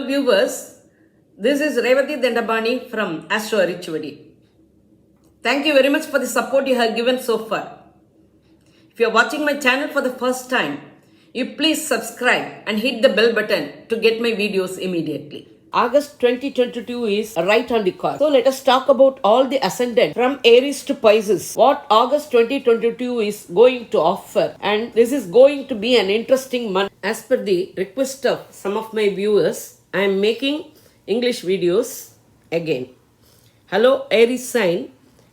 viewers, this is Revati Dandabani from ARIES. Thank you very much for the support you have given so far. If you are watching my channel for the first time, you please subscribe and hit the bell button to get my videos immediately. August 2022 is right on the card. So let us talk about all the ascendant from Aries to Pisces. What August 2022 is going to offer. And this is going to be an interesting month. As per the request of some of my viewers, I am making English videos again. Hello Aries sign,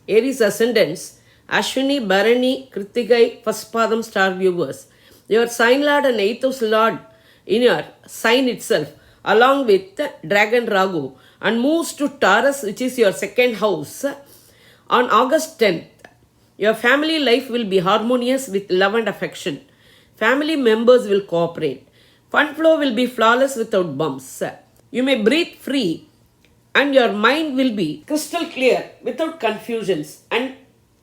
Aries ascendants, Ashwini, Bharani, Kritikai, first Padam star viewers. Your sign lord and 8th house lord in your sign itself, along with Dragon Ragu, and moves to Taurus, which is your second house, on August 10th. Your family life will be harmonious with love and affection. Family members will cooperate. Fund flow will be flawless without bumps. You may breathe free and your mind will be crystal clear without confusions and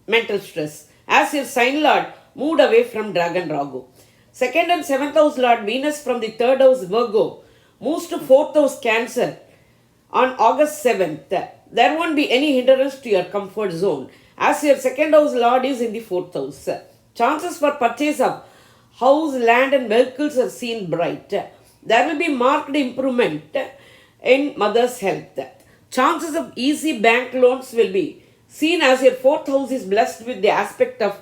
mental stress, as your sign lord moved away from Dragon Ragu. 2nd and 7th house lord Venus from the 3rd house Virgo moves to 4th house Cancer on August 7th. There won't be any hindrance to your comfort zone, as your 2nd house lord is in the 4th house. Chances for purchase of house, land and vehicles are seen bright. There will be marked improvement in mother's health. Chances of easy bank loans will be seen, as your 4th house is blessed with the aspect of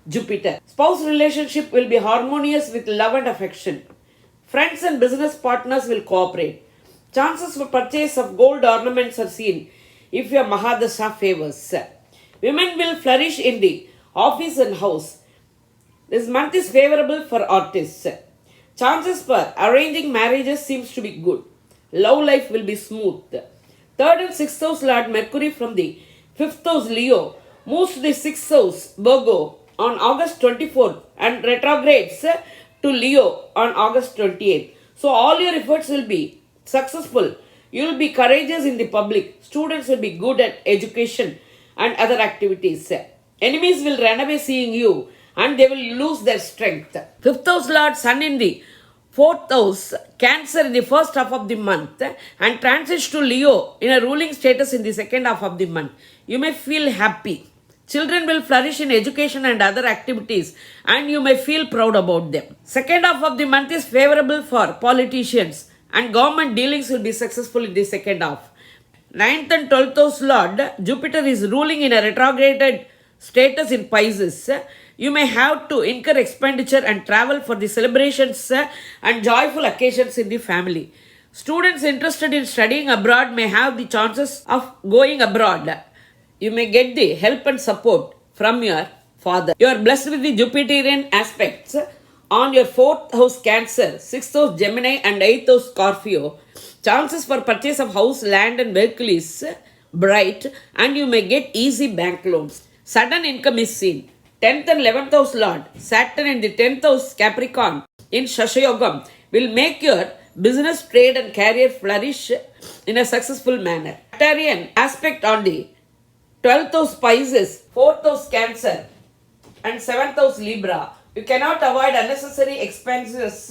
Jupiter. Spouse relationship will be harmonious with love and affection. Friends and business partners will cooperate. Chances for purchase of gold ornaments are seen if your Mahadasha favors. Women will flourish in the office and house. This month is favorable for artists. Chances for arranging marriages seems to be good. Love life will be smooth. 3rd and 6th house lord Mercury from the 5th house Leo moves to the 6th house Virgo on August 24th and retrogrades to Leo on August 28th. So all your efforts will be successful. You will be courageous in the public. Students will be good at education and other activities. Enemies will run away seeing you and they will lose their strength. 5th house lord Sun in the 4th house Cancer in the first half of the month and transits to Leo in a ruling status in the second half of the month. You may feel happy. Children will flourish in education and other activities and you may feel proud about them. Second half of the month is favorable for politicians and government dealings will be successful in the second half. 9th and 12th house lord Jupiter is ruling in a retrograded status in Pisces. You may have to incur expenditure and travel for the celebrations and joyful occasions in the family. Students interested in studying abroad may have the chances of going abroad. You may get the help and support from your father. You are blessed with the Jupiterian aspects on your 4th house Cancer, 6th house Gemini and 8th house Scorpio. Chances for purchase of house, land and vehicle is bright and you may get easy bank loans. Sudden income is seen. 10th and 11th house lord Saturn in the 10th house Capricorn in Shashayogam will make your business, trade and career flourish in a successful manner. Sagittarian aspect on the 12th house Pisces, 4th house Cancer and 7th house Libra. You cannot avoid unnecessary expenses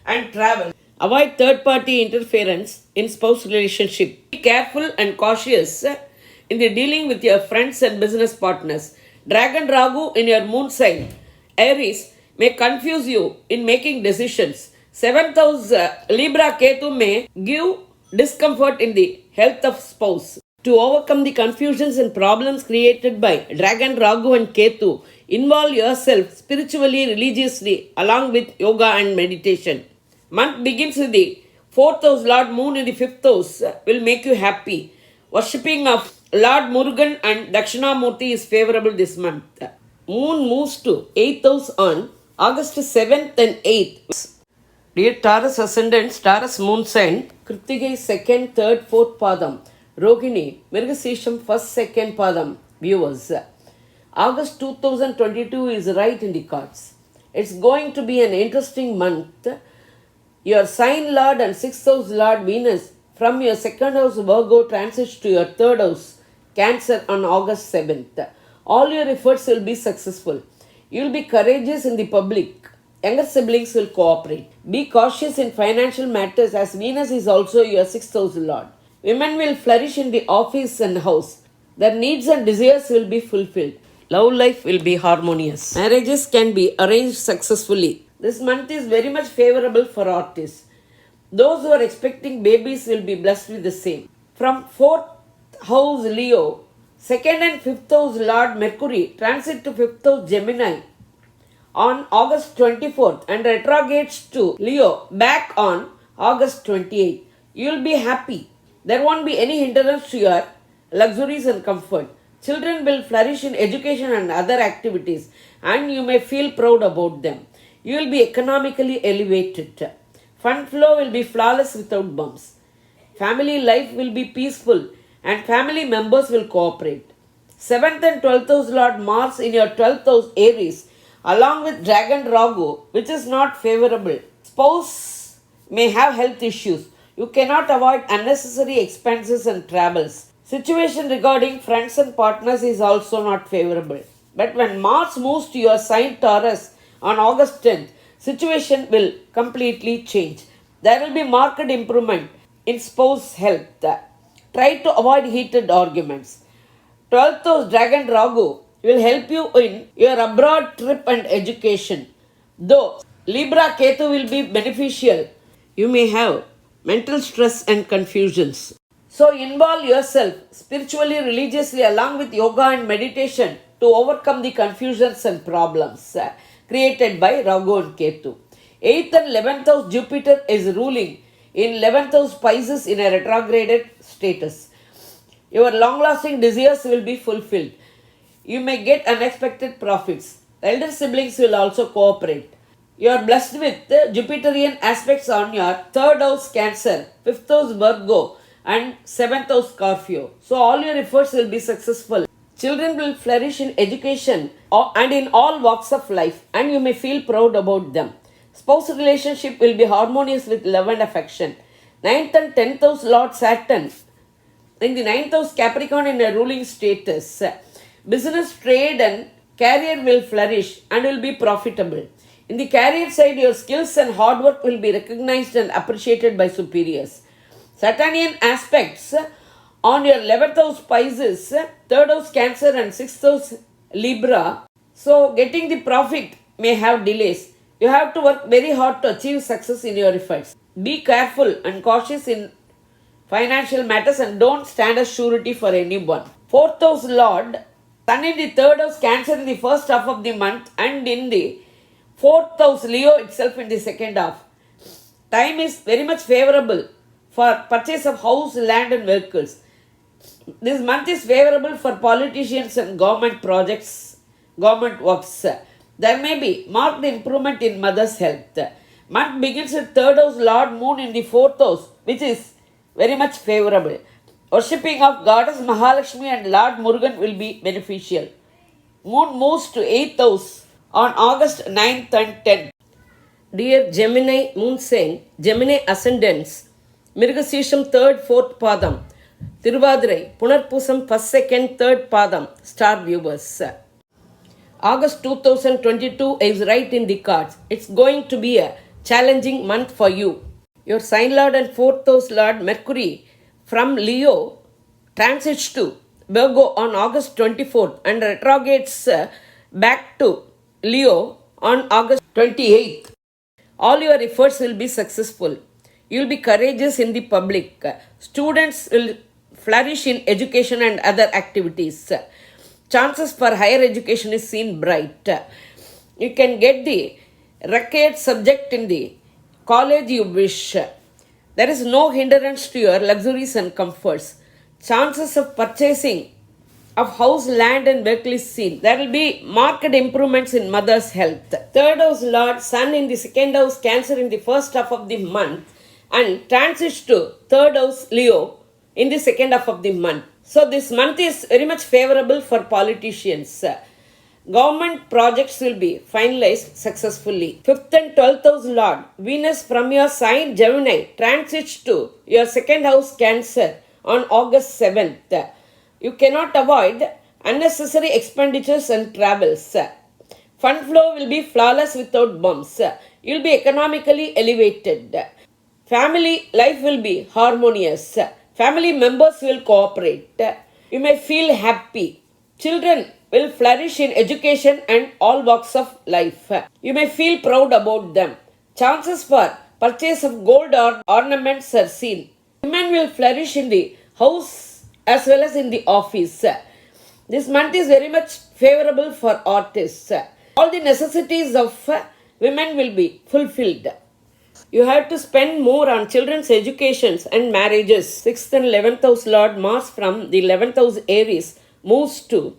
and travel. Avoid third party interference in spouse relationship. Be careful and cautious in the dealing with your friends and business partners. Dragon Ragu in your moon sign Aries may confuse you in making decisions. 7th house Libra Ketu may give discomfort in the health of spouse. To overcome the confusions and problems created by Dragon Ragu and Ketu, involve yourself spiritually, religiously along with yoga and meditation. Month begins with the 4th house Lord Moon in the 5th house will make you happy. Worshipping of Lord Murugan and Dakshinamurti is favorable this month. Moon moves to 8th house on August 7th and 8th. Dear Taurus Ascendants, Taurus Moon sign, Kritikai 2nd, 3rd, 4th Padam, Rohini, Mrigashirisham 1st, 2nd Padam viewers. August 2022 is right in the cards. It's going to be an interesting month. Your sign lord and 6th house lord Venus from your 2nd house Virgo transits to your 3rd house Cancer on August 7th. All your efforts will be successful. You will be courageous in the public. younger siblings will cooperate. Be cautious in financial matters as Venus is also your 6th house lord. Women will flourish in the office and house. Their needs and desires will be fulfilled. Love life will be harmonious. Marriages can be arranged successfully. This month is very much favorable for artists. Those who are expecting babies will be blessed with the same. From 4th house Leo, 2nd and 5th house Lord Mercury transit to 5th house Gemini on August 24th and retrogrades to Leo back on August 28th. You will be happy. There won't be any hindrance to your luxuries and comfort. Children will flourish in education and other activities, and you may feel proud about them. You will be economically elevated. Fund flow will be flawless without bumps. Family life will be peaceful and family members will cooperate. 7th and 12th house Lord Mars in your 12th house Aries along with Dragon Ragu, which is not favorable. Spouse may have health issues. You cannot avoid unnecessary expenses and travels. Situation regarding friends and partners is also not favorable. But when Mars moves to your sign Taurus on August 10th, situation will completely change. There will be marked improvement in spouse health. Try to avoid heated arguments. 12th house Dragon Ragu will help you in your abroad trip and education. Though Libra Ketu will be beneficial, you may have mental stress and confusions. So involve yourself spiritually, religiously along with yoga and meditation to overcome the confusions and problems created by Ragu and Ketu. 8th and 11th house Jupiter is ruling in 11th house Pisces in a retrograded status. Your long-lasting desires will be fulfilled. You may get unexpected profits. Elder siblings will also cooperate. You are blessed with Jupiterian aspects on your 3rd house Cancer, 5th house Virgo and 7th house Scorpio. So all your efforts will be successful. Children will flourish in education and in all walks of life, and you may feel proud about them. Spouse relationship will be harmonious with love and affection. 9th and 10th house Lord Saturn in the 9th house Capricorn in a ruling status. Business, trade and career will flourish and will be profitable. In the career side, your skills and hard work will be recognized and appreciated by superiors. Saturnian aspects on your 11th house Pisces, 3rd house Cancer and 6th house Libra. So getting the profit may have delays. You have to work very hard to achieve success in your efforts. Be careful and cautious in financial matters and don't stand as surety for anyone. 4th house Lord Sun in the 3rd house Cancer in the first half of the month and in the 4th house Leo itself in the second half. Time is very much favorable for purchase of house, land and vehicles. This month is favorable for politicians and government projects, government works. There may be marked improvement in mother's health. Month begins with 3rd house Lord Moon in the 4th house, which is very much favorable. Worshipping of Goddess Mahalakshmi and Lord Murugan will be beneficial. Moon moves to 8th house on August 9th and 10th. Dear Gemini Moon sign, Gemini Ascendants, Mirgasisham 3rd, 4th Padam, Tiruvadirai, Punarpusam 1st, 2nd, 3rd Padam, star viewers. August 2022 is right in the cards. It's going to be a challenging month for you. Your sign lord and 4th house Lord Mercury from Leo transits to Virgo on August 24th and retrogrades back to Leo on August 28th. All your efforts will be successful. You will be courageous in the public. Students will flourish in education and other activities. Chances for higher education is seen bright. You can get the required subject in the college you wish. There is no hindrance to your luxuries and comforts. Chances of purchasing of house, land and vehicle is seen. There will be marked improvements in mother's health. 3rd house Lord Sun in the 2nd house Cancer in the first half of the month and transits to 3rd house Leo in the second half of the month. So this month is very much favorable for politicians. Government projects will be finalized successfully. 5th and 12th house Lord Venus from your sign Gemini transits to your 2nd house Cancer on August 7th. You cannot avoid unnecessary expenditures and travels. Fund flow will be flawless without bumps. You will be economically elevated. Family life will be harmonious. Family members will cooperate. You may feel happy. Children will flourish in education and all walks of life. You may feel proud about them. Chances for purchase of gold or ornaments are seen. Women will flourish in the house as well as in the office. This month is very much favorable for artists. All the necessities of women will be fulfilled. You have to spend more on children's educations and marriages. 6th and 11th house Lord Mars from the 11th house Aries moves to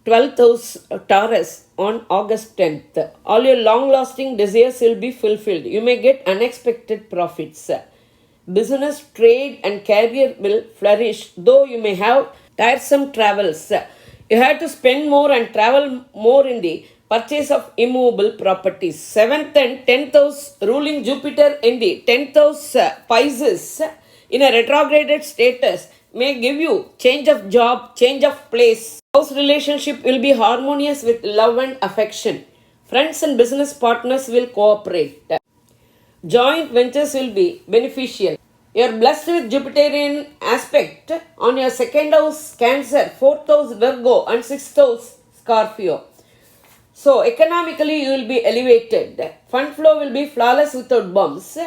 12th house Taurus on August 10th. All your long-lasting desires will be fulfilled. You may get unexpected profits. Business, trade and career will flourish, though you may have tiresome travels. You have to spend more and travel more in the purchase of immovable properties. 7th and 10th house ruling Jupiter in the 10th house Pisces in a retrograded status may give you change of job, change of place. House relationship will be harmonious with love and affection. Friends and business partners will cooperate. Joint ventures will be beneficial. You are blessed with Jupiterian aspect on your 2nd house Cancer, 4th house Virgo and 6th house Scorpio. So economically you will be elevated. Fund flow will be flawless without bumps.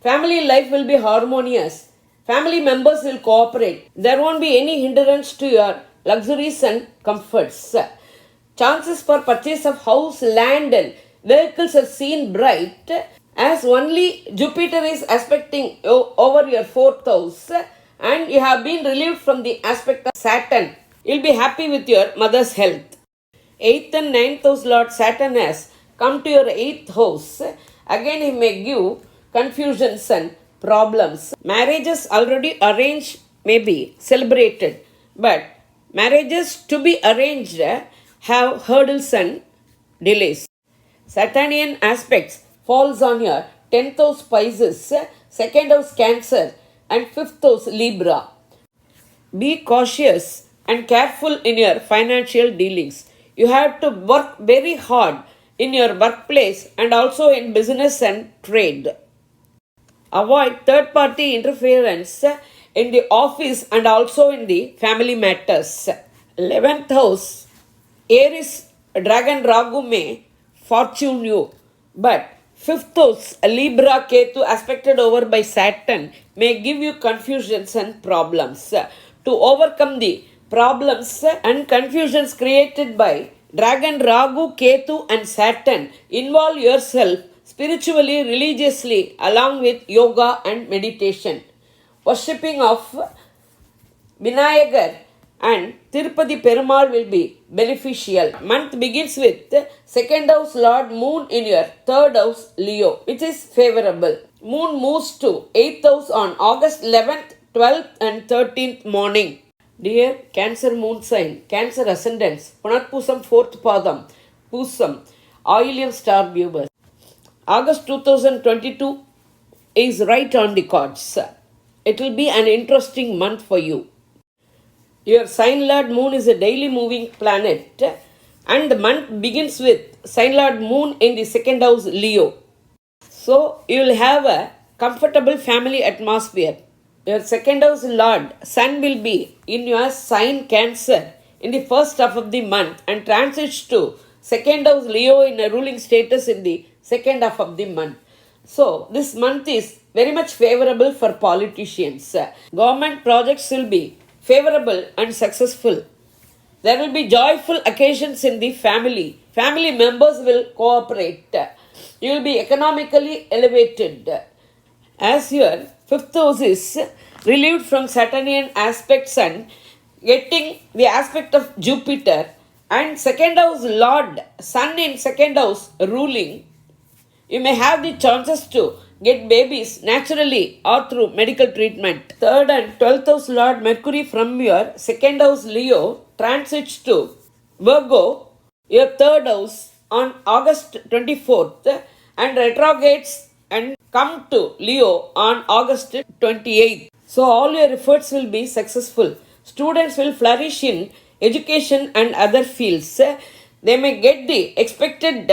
Family life will be harmonious. Family members will cooperate. There won't be any hindrance to your luxuries and comforts. Chances for purchase of house, land and vehicles are seen bright, as only Jupiter is aspecting over your 4th house and you have been relieved from the aspect of Saturn. You will be happy with your mother's health. 8th and 9th house Lord Saturn has come to your 8th house. Again he may give confusions and problems. Marriages already arranged may be celebrated, but marriages to be arranged have hurdles and delays. Saturnian aspects falls on your 10th house Pisces, 2nd house Cancer and 5th house Libra. Be cautious and careful in your financial dealings. You have to work very hard in your workplace and also in business and trade. Avoid third party interference in the office and also in the family matters. 11th house Aries Dragon Ragu may fortune you, but 5th house Libra Ketu aspected over by Saturn may give you confusions and problems. To overcome the problems and confusions created by Dragon Ragu, Ketu and Saturn, involve yourself spiritually, religiously along with yoga and meditation. Worshipping of Vinayagar and Tirupati Perumal will be beneficial. Month begins with 2nd house Lord Moon in your 3rd house Leo, which is favorable. Moon moves to 8th house on August 11th, 12th and 13th morning. Dear Cancer Moon sign, Cancer Ascendants, Punarpusam 4th Padam, Pusam, Oilium Star Viewers. August 2022 is right on the cards. It will be an interesting month for you. Your sign Lord Moon is a daily moving planet and the month begins with sign Lord Moon in the 2nd house Leo. So you will have a comfortable family atmosphere. Your 2nd house Lord Sun will be in your sign Cancer in the first half of the month and transits to 2nd house Leo in a ruling status in the second half of the month. So this month is very much favorable for politicians. Government projects will be favorable and successful. There will be joyful occasions in the family. Family members will cooperate. You will be economically elevated. As your 5th house is relieved from Saturnian aspects and getting the aspect of Jupiter and 2nd house Lord Sun in 2nd house ruling, you may have the chances to get babies naturally or through medical treatment. 3rd and 12th house Lord Mercury from your 2nd house Leo transits to Virgo, your 3rd house on August 24th and retrogrades and come to Leo on August 28th. So all your efforts will be successful. Students will flourish in education and other fields. They may get the expected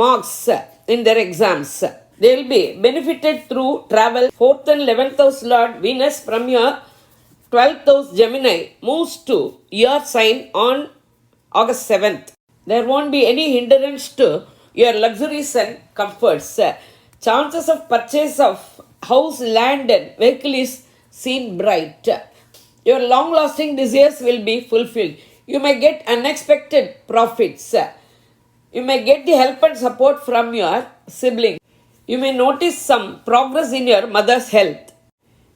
marks in their exams. They will be benefited through travel. 4th and 11th house Lord Venus from your 12th house Gemini moves to your sign on August 7th. There won't be any hindrance to your luxuries and comforts. Chances of purchase of house, land and vehicle is seen bright. Your long-lasting desires will be fulfilled. You may get unexpected profits. You may get the help and support from your siblings. You may notice some progress in your mother's health.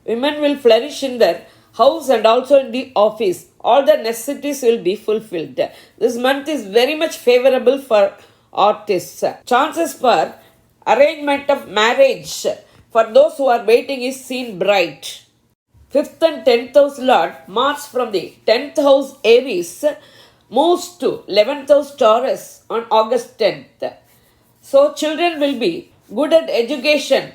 Women will flourish in their house and also in the office. All their necessities will be fulfilled. This month is very much favorable for artists. Chances for arrangement of marriage for those who are waiting is seen bright. 5th and 10th house Lord Mars from the 10th house Aries moves to 11th house Taurus on August 10th. So children will be good at education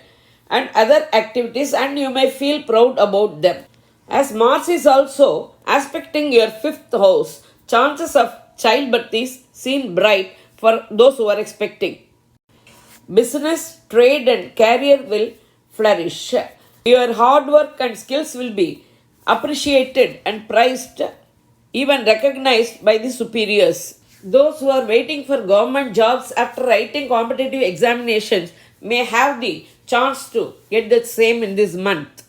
and other activities and you may feel proud about them. As Mars is also aspecting your 5th house, chances of childbirth is seen bright for those who are expecting. Business, trade and career will flourish. Your hard work and skills will be appreciated and prized, even recognized by the superiors. Those who are waiting for government jobs after writing competitive examinations may have the chance to get the same in this month.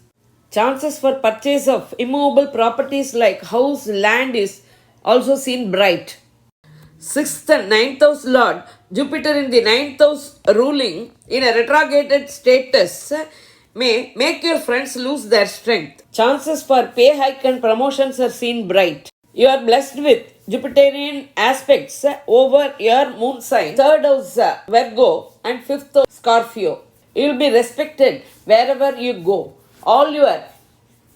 Chances for purchase of immovable properties like house, land is also seen bright. 6th and 9th house Lord Jupiter in the 9th house ruling in a retrograde status may make your friends lose their strength. Chances for pay hike and promotions are seen bright. You are blessed with Jupiterian aspects over your moon sign, 3rd house Virgo and 5th house Scorpio. You will be respected wherever you go. All your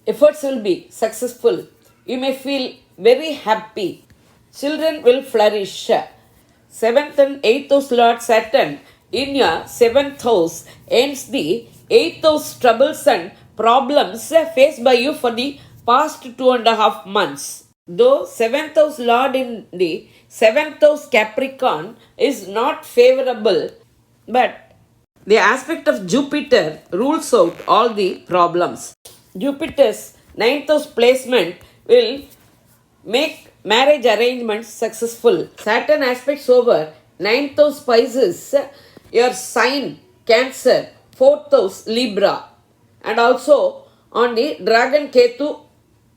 efforts will be successful. You may feel very happy. Children will flourish. 7th and 8th house Lord Saturn in your 7th house ends the 8th house troubles and problems faced by you for the past 2.5 months. Though 7th house Lord in the 7th house Capricorn is not favorable, but the aspect of Jupiter rules out all the problems. Jupiter's 9th house placement will make marriage arrangements successful. Saturn aspects over 9th house Pisces, your sign Cancer, 4th house Libra, and also on the Dragon Ketu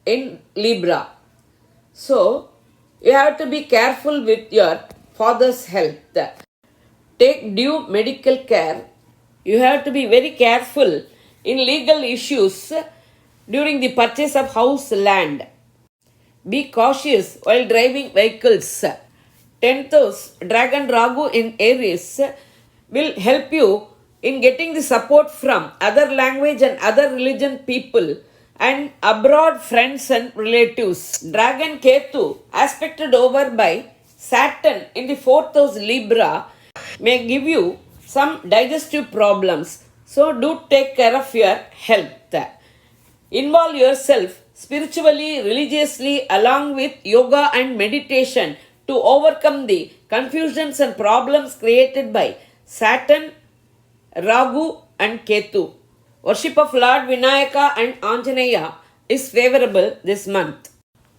in Libra. So, you have to be careful with your father's health. Take due medical care. You have to be very careful in legal issues during the purchase of house, land. Be cautious while driving vehicles. 10th house Dragon Ragu in Aries will help you in getting the support from other language and other religion people and abroad friends and relatives. Dragon Ketu aspected over by Saturn in the 4th house Libra may give you some digestive problems. So do take care of your health. Involve yourself spiritually, religiously along with yoga and meditation to overcome the confusions and problems created by Saturn, Ragu and Ketu. Worship of Lord Vinayaka and Anjaneya is favorable this month.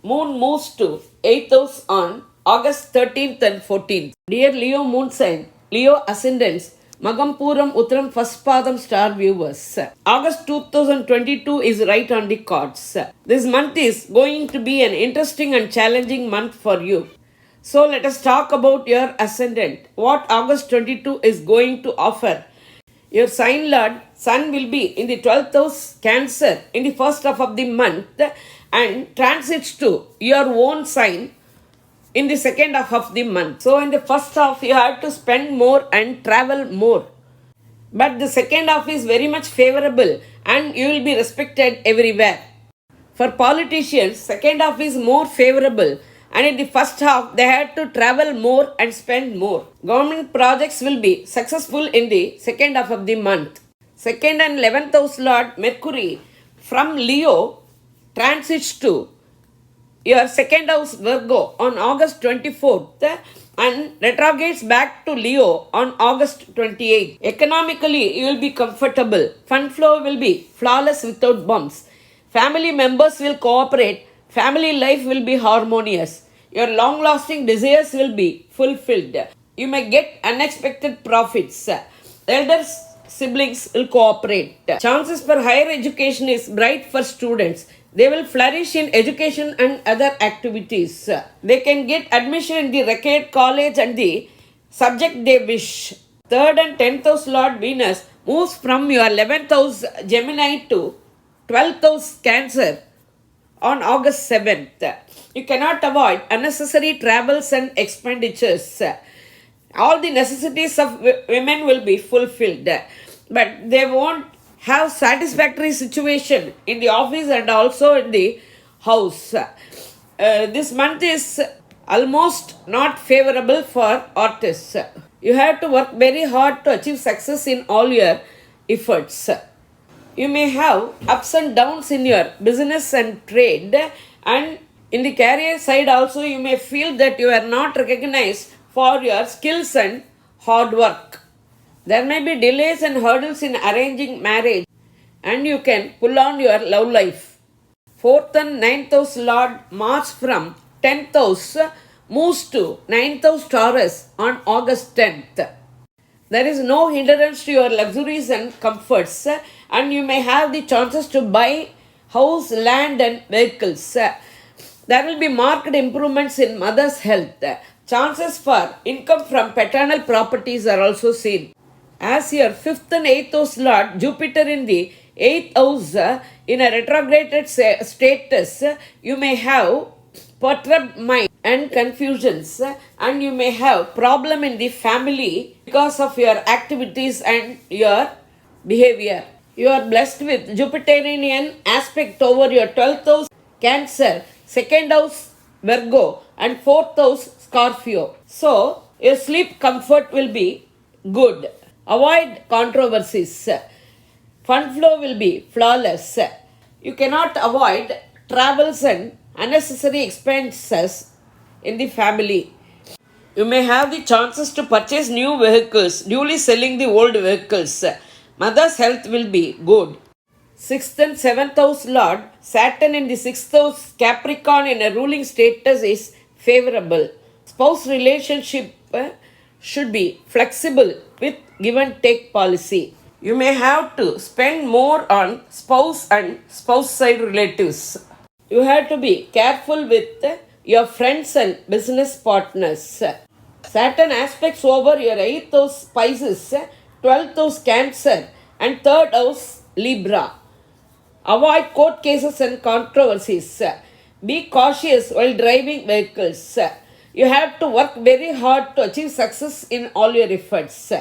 Moon moves to 8th house on August 13th and 14th. Dear Leo moon sign, Leo ascendants, Magampuram Uttaram first Padam star viewers. August 2022 is right on the cards. This month is going to be an interesting and challenging month for you. So let us talk about your ascendant. What August 22 is going to offer. Your sign Lord Sun will be in the 12th house Cancer in the first half of the month and transits to your own sign in the second half of the month. So in the first half you have to spend more and travel more. But the second half is very much favorable and you will be respected everywhere. For politicians, second half is more favorable and in the first half they had to travel more and spend more. Government projects will be successful in the second half of the month. 2nd and 11th house Lord Mercury from Leo transits to your second house Virgo on August 24th and retrogrades back to Leo on August 28th. Economically, you will be comfortable. Fund flow will be flawless without bumps. Family members will cooperate. Family life will be harmonious. Your long-lasting desires will be fulfilled. You may get unexpected profits. Elder siblings will cooperate. Chances for higher education is bright for students. They will flourish in education and other activities. They can get admission in the required college and the subject they wish. 3rd and 10th house Lord Venus moves from your 11th house Gemini to 12th house Cancer on August 7th. You cannot avoid unnecessary travels and expenditures. All the necessities of women will be fulfilled, but they won't have satisfactory situation in the office and also in the house. This month is almost not favorable for artists. You have to work very hard to achieve success in all your efforts. You may have ups and downs in your business and trade, and in the career side also you may feel that you are not recognized for your skills and hard work. There may be delays and hurdles in arranging marriage, and you can pull on your love life. 4th and 9th house Lord Mars from 10th house moves to 9th house Taurus on August 10th. There is no hindrance to your luxuries and comforts, and you may have the chances to buy house, land and vehicles. There will be marked improvements in mother's health. Chances for income from paternal properties are also seen. As your 5th and 8th house Lord Jupiter in the 8th house in a retrograded status, you may have perturbed mind and confusions, and you may have problem in the family because of your activities and your behavior. You are blessed with Jupiterian aspect over your 12th house Cancer, 2nd house Virgo and 4th house Scorpio. So, your sleep comfort will be good. Avoid controversies. Fund flow will be flawless. You cannot avoid travels and unnecessary expenses in the family. You may have the chances to purchase new vehicles, duly selling the old vehicles. Mother's health will be good. 6th and 7th house Lord Saturn in the 6th house Capricorn in a ruling status is favorable. Spouse relationship should be flexible with give and take policy. You may have to spend more on spouse and spouse side relatives. You have to be careful with your friends and business partners. Saturn aspects over your 8th house Pisces, 12th house Cancer and 3rd house Libra. Avoid court cases and controversies. Be cautious while driving vehicles. You have to work very hard to achieve success in all your efforts.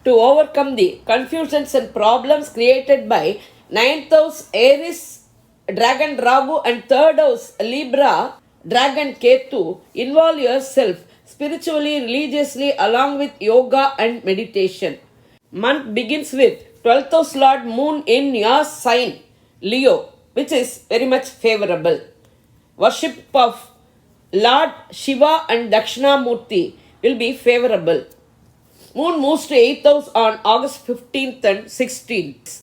To overcome the confusions and problems created by 9th house Aries, Dragon Rahu and 3rd house Libra, Dragon Ketu, involve yourself spiritually, religiously along with yoga and meditation. Month begins with 12th house Lord Moon in your sign, Leo, which is very much favorable. Worship of Lord Shiva and Dakshinamurti will be favorable. Moon moves to 8th house on August 15th and 16th.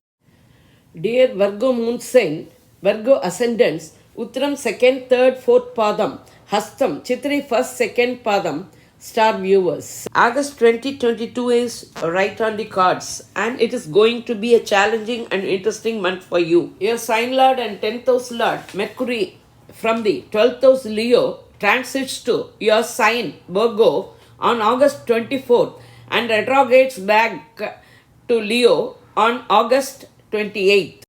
Dear Virgo Moon sign, Virgo Ascendants, Uttaram 2nd, 3rd, 4th Padam, Hastam, Chitri 1st, 2nd Padam, star viewers. August 2022 is right on the cards, and it is going to be a challenging and interesting month for you. Your sign lord and 10th house lord, Mercury, from the 12th house Leo, transits to your sign Virgo on August 24th and retrogrades back to Leo on August 28th.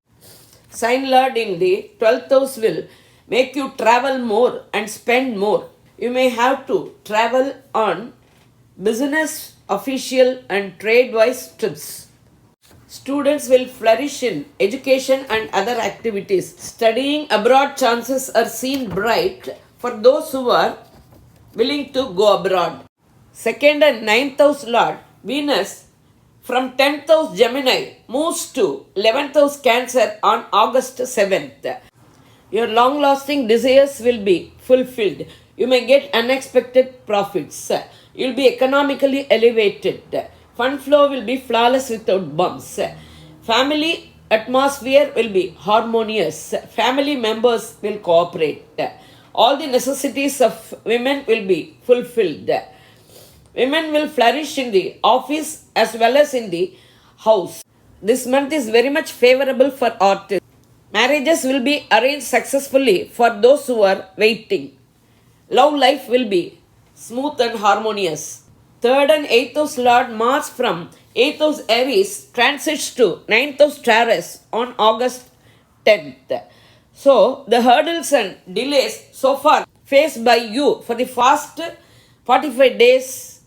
Sign lord in the 12th house will make you travel more and spend more. You may have to travel on business, official and trade-wise trips. Students will flourish in education and other activities. Studying abroad chances are seen bright for those who are willing to go abroad. 2nd and 9th house Lord Venus from 10th house Gemini moves to 11th house Cancer on August 7th. Your long-lasting desires will be fulfilled. You may get unexpected profits. You will be economically elevated. Fund flow will be flawless without bumps. Family atmosphere will be harmonious. Family members will cooperate. All the necessities of women will be fulfilled. Women will flourish in the office as well as in the house. This month is very much favorable for artists. Marriages will be arranged successfully for those who are waiting. Love life will be smooth and harmonious. 3rd and 8th house Lord Mars from 8th house Aries transits to 9th house Taurus on August 10th. So, the hurdles and delays so far faced by you for the past 45 days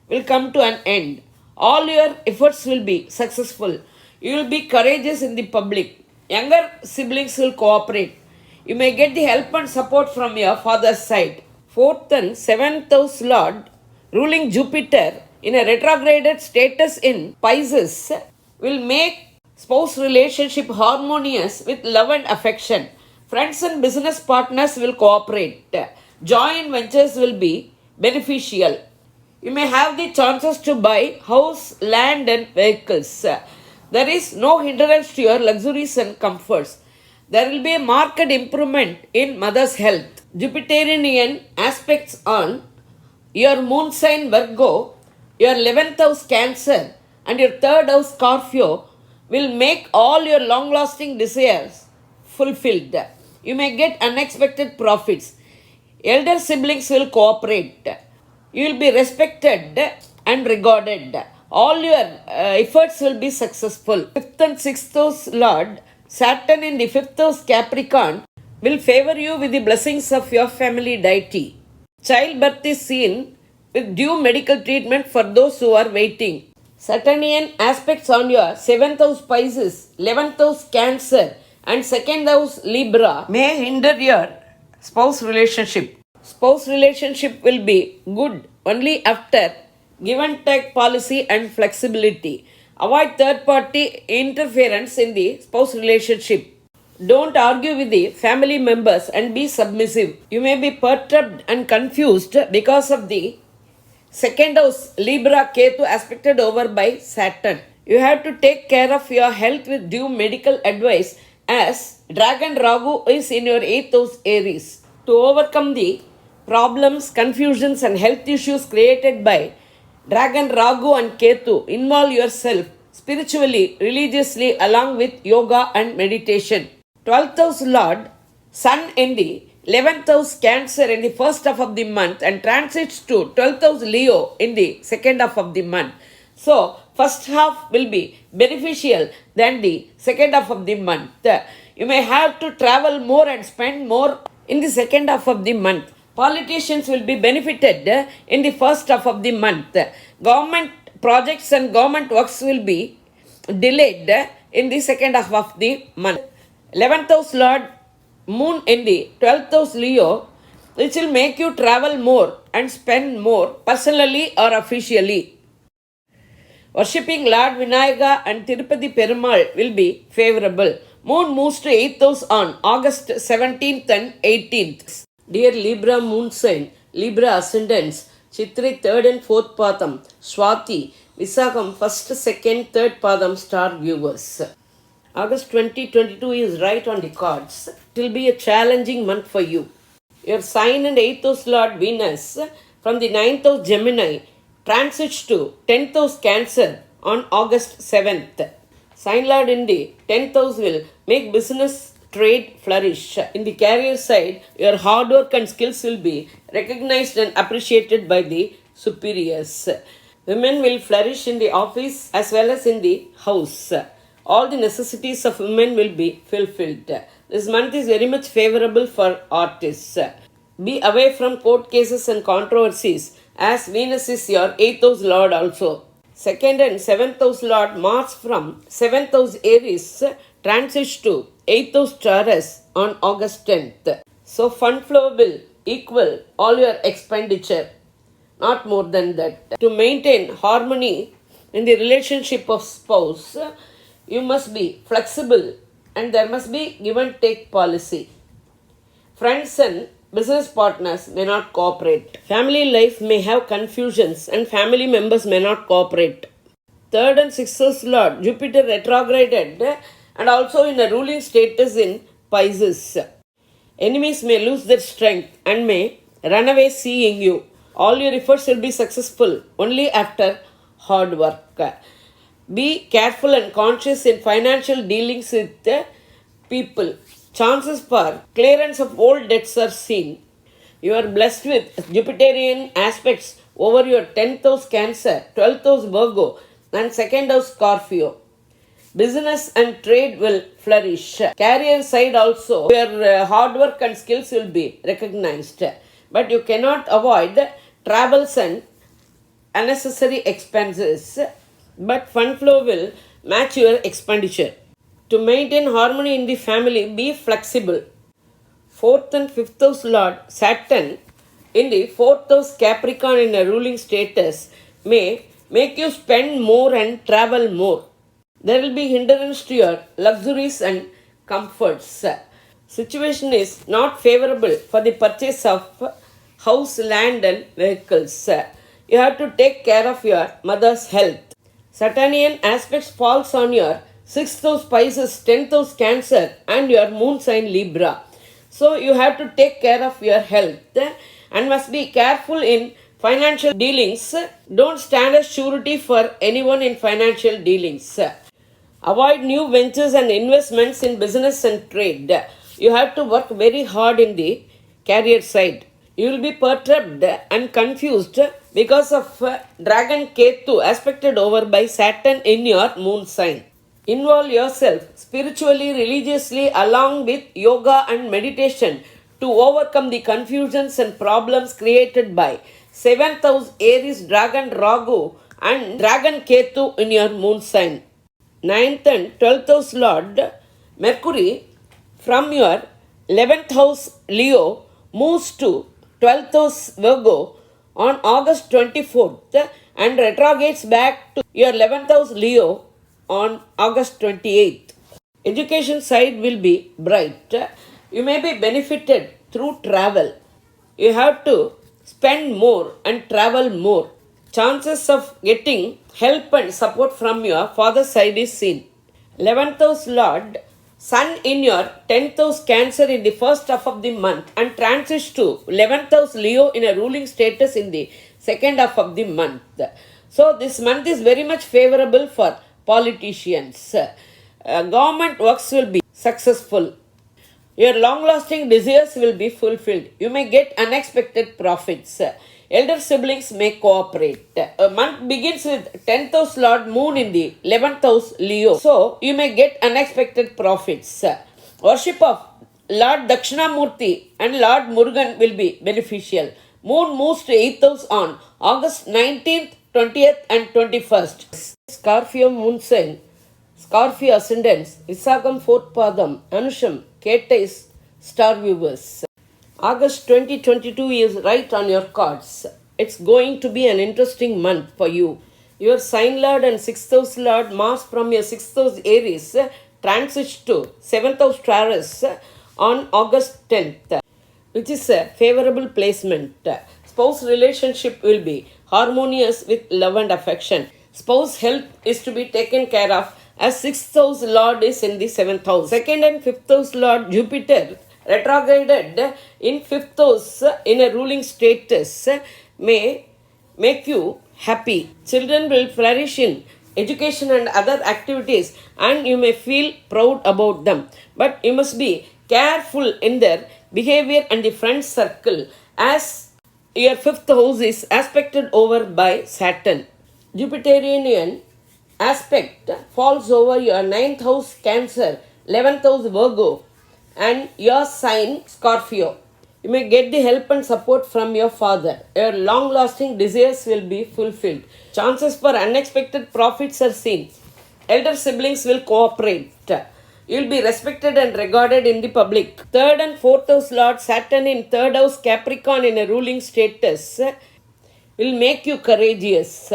will come to an end. All your efforts will be successful. You will be courageous in the public. Younger siblings will cooperate. You may get the help and support from your father's side. 4th and 7th house Lord, ruling Jupiter in a retrograded status in Pisces, will make spouse relationship harmonious with love and affection. Friends and business partners will cooperate. Joint ventures will be beneficial. You may have the chances to buy house, land and vehicles. There is no hindrance to your luxuries and comforts. There will be a marked improvement in mother's health. Jupiterian aspects on your moon sign Virgo, your 11th house Cancer and your 3rd house Scorpio will make all your long-lasting desires fulfilled. You may get unexpected profits. Elder siblings will cooperate. You will be respected and regarded. All your efforts will be successful. 5th and 6th house Lord, Saturn in the 5th house Capricorn will favor you with the blessings of your family deity. Childbirth is seen with due medical treatment for those who are waiting. Saturnian aspects on your 7th house Pisces, 11th house Cancer and 2nd house Libra may hinder your spouse relationship. Spouse relationship will be good only after give and take policy and flexibility. Avoid third party interference in the spouse relationship. Don't argue with the family members and be submissive. You may be perturbed and confused because of the 2nd house Libra Ketu aspected over by Saturn. You have to take care of your health with due medical advice as Dragon Ragu is in your 8th house Aries. To overcome the problems, confusions and health issues created by Dragon Ragu and Ketu, involve yourself spiritually, religiously along with yoga and meditation. 12th house Lord, Sun in the 11th house Cancer in the first half of the month and transits to 12th house Leo in the second half of the month. So, first half will be beneficial than the second half of the month. You may have to travel more and spend more in the second half of the month. Politicians will be benefited in the first half of the month. Government projects and government works will be delayed in the second half of the month. 11th house Lord, Moon in the 12th house Leo, which will make you travel more and spend more personally or officially. Worshipping Lord Vinayaga and Tirupati Perumal will be favorable. Moon moves to 8th house on August 17th and 18th. Dear Libra moon sign, Libra ascendants, Chitri 3rd and 4th Padam, Swati, Visakam 1st, 2nd, 3rd Padam star viewers. August 2022 is right on the cards. It will be a challenging month for you. Your sign and 8th house Lord Venus from the 9th house Gemini transits to 10th house Cancer on August 7th. Sign Lord in the 10th house will make business trade flourish. In the career side, your hard work and skills will be recognized and appreciated by the superiors. Women will flourish in the office as well as in the house. All the necessities of women will be fulfilled. This month is very much favorable for artists. Be away from court cases and controversies as Venus is your 8th house Lord also. 2nd and 7th house Lord Mars from 7th house Aries transits to 8th house Taurus on August 10th. So fund flow will equal all your expenditure, not more than that. To maintain harmony in the relationship of spouse, you must be flexible and there must be give and take policy. Friends and Business partners may not cooperate. Family life may have confusions and family members may not cooperate. Third and sixth house Lord, Jupiter retrograded and also in a ruling status in Pisces. Enemies may lose their strength and may run away seeing you. All your efforts will be successful only after hard work. Be careful and conscious in financial dealings with people. Chances for clearance of old debts are seen. You are blessed with Jupiterian aspects over your 10th house Cancer, 12th house Virgo, and 2nd house Scorpio. Business and trade will flourish. Career side also, your hard work and skills will be recognized. But you cannot avoid travels and unnecessary expenses. But fund flow will match your expenditure. To maintain harmony in the family, be flexible. 4th and 5th house Lord Saturn in the 4th house Capricorn in a ruling status may make you spend more and travel more. There will be hindrance to your luxuries and comforts. Situation is not favorable for the purchase of house, land and vehicles. You have to take care of your mother's health. Saturnian aspects falls on your 6th house Pisces, 10th house Cancer and your moon sign Libra. So you have to take care of your health and must be careful in financial dealings. Don't stand as surety for anyone in financial dealings. Avoid new ventures and investments in business and trade. You have to work very hard in the career side. You will be perturbed and confused because of Dragon Ketu aspected over by Saturn in your moon sign. Involve yourself spiritually, religiously along with yoga and meditation to overcome the confusions and problems created by 7th house Aries Dragon Ragu and Dragon Ketu in your moon sign. 9th and 12th house Lord Mercury from your 11th house Leo moves to 12th house Virgo on August 24th and retrogrades back to your 11th house Leo on August 28th. Education side will be bright. You may be benefited through travel. You have to spend more and travel more. Chances of getting help and support from your father's side is seen. 11th house Lord Sun in your 10th house Cancer in the first half of the month and transits to 11th house Leo in a ruling status in the second half of the month. So this month is very much favorable for politicians. Government works will be successful. Your long-lasting desires will be fulfilled. You may get unexpected profits. Elder siblings may cooperate. A month begins with 10th house Lord Moon in the 11th house Leo. So, you may get unexpected profits. Worship of Lord Dakshinamurti and Lord Murugan will be beneficial. Moon moves to 8th house on August 19th, 20th and 21st. Scorpio Moon Sign, Scorpio Ascendants, Visakam 4th Padam, Anusham, Ketais, Star Viewers. August 2022 is right on your cards. It's going to be an interesting month for you. Your sign Lord and 6th house Lord Mars from your 6th house Aries transits to 7th house Taurus on August 10th, which is a favorable placement. Spouse relationship will be harmonious with love and affection. Spouse health is to be taken care of as 6th house Lord is in the 7th house. 2nd and 5th house Lord Jupiter retrograded in 5th house in a ruling status may make you happy. Children will flourish in education and other activities and you may feel proud about them. But you must be careful in their behavior and the friend circle as your 5th house is aspected over by Saturn. Jupiterian aspect falls over your 9th house Cancer, 11th house Virgo and your sign Scorpio. You may get the help and support from your father. Your long-lasting desires will be fulfilled. Chances for unexpected profits are seen. Elder siblings will cooperate. You will be respected and regarded in the public. 3rd and 4th house Lord Saturn in 3rd house Capricorn in a ruling status will make you courageous.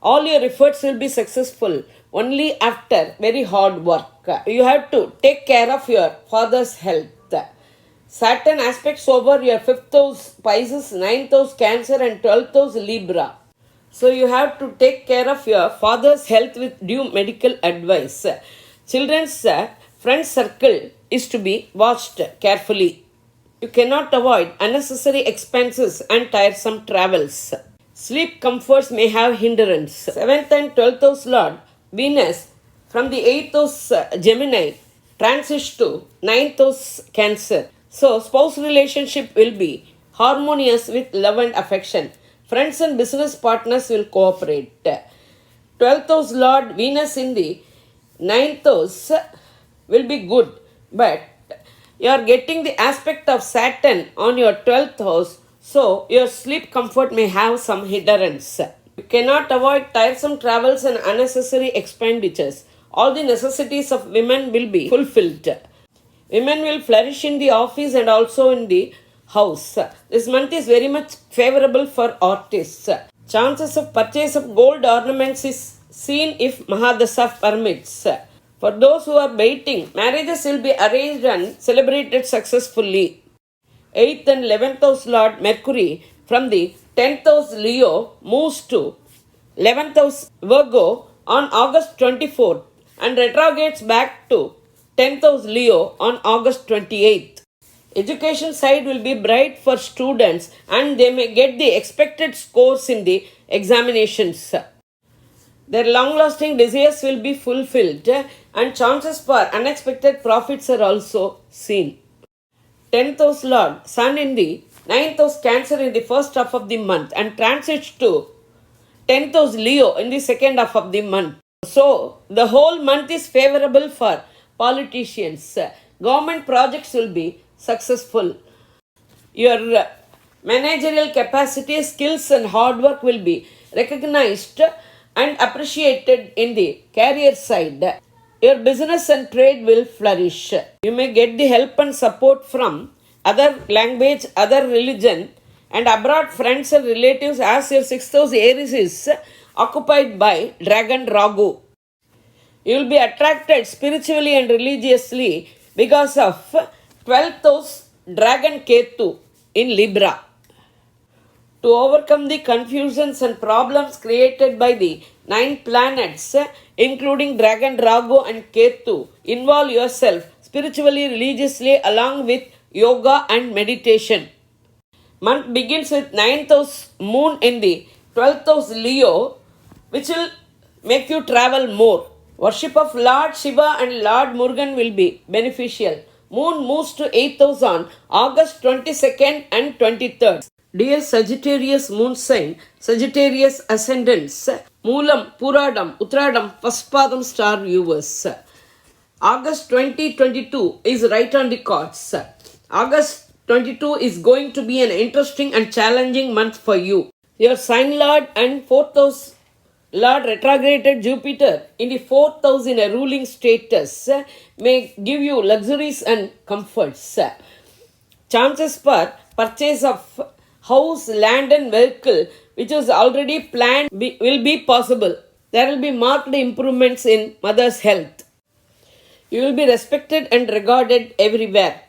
All your efforts will be successful only after very hard work. You have to take care of your father's health. Saturn aspects over your 5th house Pisces, 9th house Cancer and 12th house Libra. So you have to take care of your father's health with due medical advice. Children's friend circle is to be watched carefully. You cannot avoid unnecessary expenses and tiresome travels. Sleep comforts may have hindrance. 7th and 12th house Lord Venus from the 8th house Gemini transits to 9th house Cancer. So spouse relationship will be harmonious with love and affection. Friends and business partners will cooperate. 12th house Lord Venus in the 9th house will be good, but you are getting the aspect of Saturn on your 12th house, so your sleep comfort may have some hindrance. You cannot avoid tiresome travels and unnecessary expenditures. All the necessities of women will be fulfilled. Women will flourish in the office and also in the house. This month is very much favorable for artists. Chances of purchase of gold ornaments is seen if Mahadasa permits. For those who are waiting, marriages will be arranged and celebrated successfully. 8th and 11th house Lord Mercury from the 10th house Leo moves to 11th house Virgo on August 24th and retrogrades back to 10th house Leo on August 28th. Education side will be bright for students and they may get the expected scores in the examinations. Their long-lasting desires will be fulfilled and chances for unexpected profits are also seen. 10th house Lord Sun in the 9th house Cancer in the first half of the month and transits to 10th house Leo in the second half of the month. So, the whole month is favorable for politicians. Government projects will be successful. Your managerial capacity, skills and hard work will be recognized and appreciated in the career side. Your business and trade will flourish. You may get the help and support from other language, other religion and abroad friends and relatives as your 6th house Aries is occupied by Dragon Ragu. You will be attracted spiritually and religiously because of 12th house Dragon Ketu in Libra. To overcome the confusions and problems created by the 9 planets, including Dragon Ragu and Ketu, involve yourself spiritually, religiously along with yoga and meditation. Month begins with 9th house Moon in the 12th house Leo, which will make you travel more. Worship of Lord Shiva and Lord Murugan will be beneficial. Moon moves to 8th house on August 22nd and 23rd. Dear Sagittarius moon sign, Sagittarius ascendants, Moolam, Puradam, Uttradam, Paspadam star viewers. August 2022 is right on the cards. August 22 is going to be an interesting and challenging month for you. Your sign lord and 4th house Lord retrograded Jupiter in the 4th house in a ruling status may give you luxuries and comforts. Chances for purchase of house, land and vehicle which was already planned will be possible. There will be marked improvements in mother's health. You will be respected and regarded everywhere.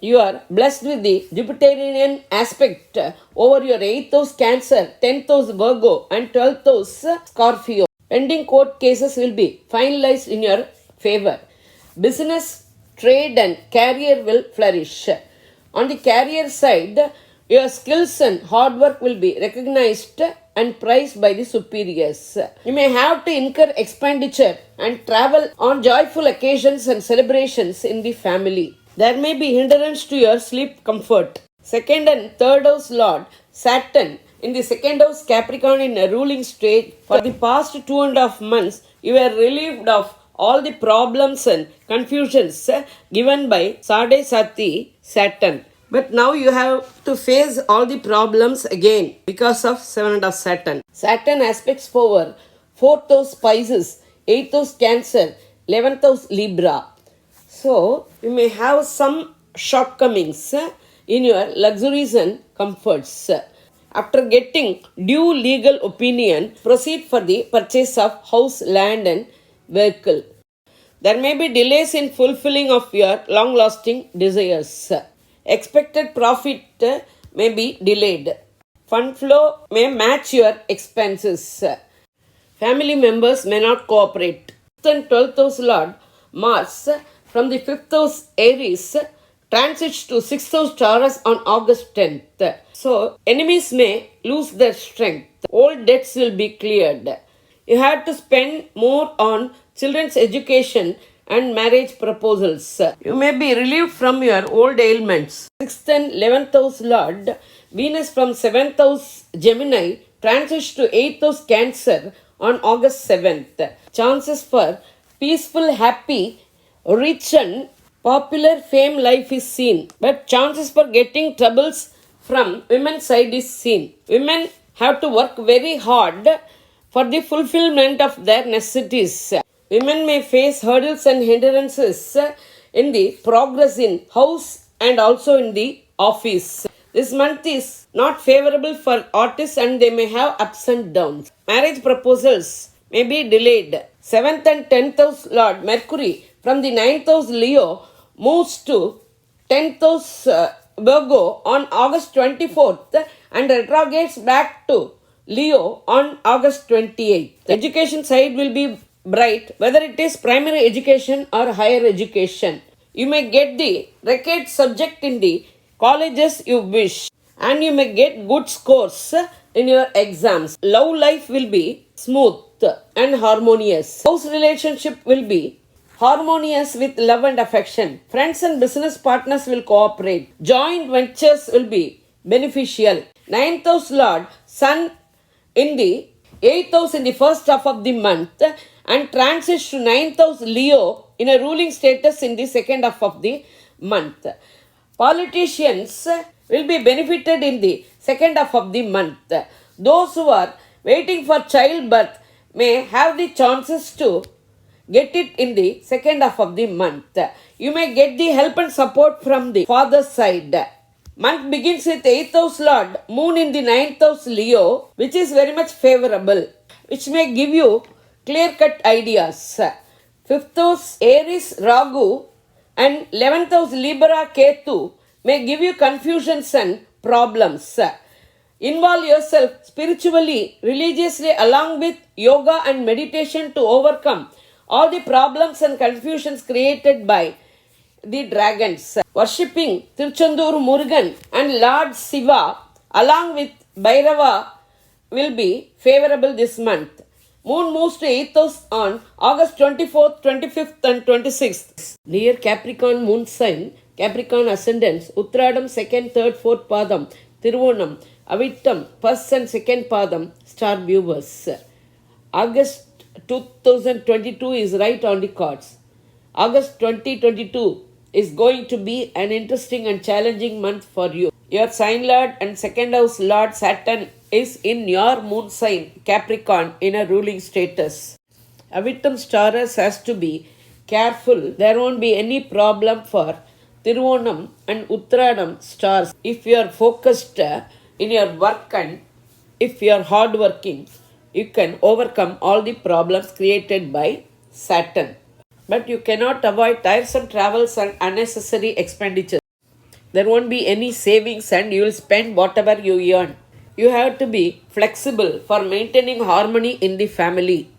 You are blessed with the Jupiterian aspect over your 8th house Cancer, 10th house Virgo and 12th house Scorpio. Pending court cases will be finalized in your favor. Business, trade and career will flourish. On the career side, your skills and hard work will be recognized and prized by the superiors. You may have to incur expenditure and travel on joyful occasions and celebrations in the family. There may be hindrance to your sleep comfort. 2nd and 3rd house Lord Saturn in the 2nd house Capricorn in a ruling state. For the past 2.5 months, you were relieved of all the problems and confusions given by Sade Sati Saturn. But now you have to face all the problems again because of 7th of Saturn. Saturn aspects power 4th house Pisces, 8th house Cancer, 11th house Libra. So, you may have some shortcomings in your luxuries and comforts. After getting due legal opinion, proceed for the purchase of house, land and vehicle. There may be delays in fulfilling of your long-lasting desires. Expected profit may be delayed. Fund flow may match your expenses. Family members may not cooperate. 10th and 12th house Lord Mars from the 5th house Aries transits to 6th house Taurus on August 10th. So, enemies may lose their strength. Old debts will be cleared. You have to spend more on children's education and marriage proposals. You may be relieved from your old ailments. 6th and 11th house Lord Venus from 7th house Gemini transits to 8th house Cancer on August 7th. Chances for peaceful, happy, rich and popular fame life is seen. But chances for getting troubles from women's side is seen. Women have to work very hard for the fulfillment of their necessities. Women may face hurdles and hindrances in the progress in house and also in the office. This month is not favorable for artists and they may have ups and downs. Marriage proposals may be delayed. 7th and 10th house Lord Mercury from the 9th house Leo moves to 10th house Virgo on August 24th and retrogrades back to Leo on August 28th. The education side will be bright, whether it is primary education or higher education. You may get the required subject in the colleges you wish and you may get good scores in your exams. Love life will be smooth and harmonious. House relationship will be harmonious with love and affection. Friends and business partners will cooperate. Joint ventures will be beneficial. 9th house Lord Sun in the 8th house in the first half of the month and transits to 9th house Leo in a ruling status in the second half of the month. Politicians will be benefited in the second half of the month. Those who are waiting for childbirth may have the chances to get it in the second half of the month. You may get the help and support from the father's side. Month begins with 8th house Lord Moon in the 9th house Leo, which is very much favorable, which may give you clear-cut ideas. 5th house Aries Ragu and 11th house Libra Ketu may give you confusions and problems. Involve yourself spiritually, religiously along with yoga and meditation to overcome all the problems and confusions created by the dragons. Worshipping Tiruchendur Murugan and Lord Shiva along with Bhairava will be favorable this month. Moon moves to 8th house on August 24th, 25th and 26th. Dear Capricorn moon sign, Capricorn ascendants, Uttradam 2nd, 3rd, 4th Padam, Tiruvonam, Avittam 1st and 2nd Padam, star viewers. August 2022 is right on the cards. August 2022 is going to be an interesting and challenging month for you. Your sign lord and second house lord Saturn is in your moon sign Capricorn in a ruling status. Avittam Taurus has to be careful. There won't be any problem for Tiruvonam and Uttradam stars. If you are focused in your work and if you are hardworking, you can overcome all the problems created by Saturn. But you cannot avoid tiresome travels and unnecessary expenditures. There won't be any savings and you will spend whatever you earn. You have to be flexible for maintaining harmony in the family.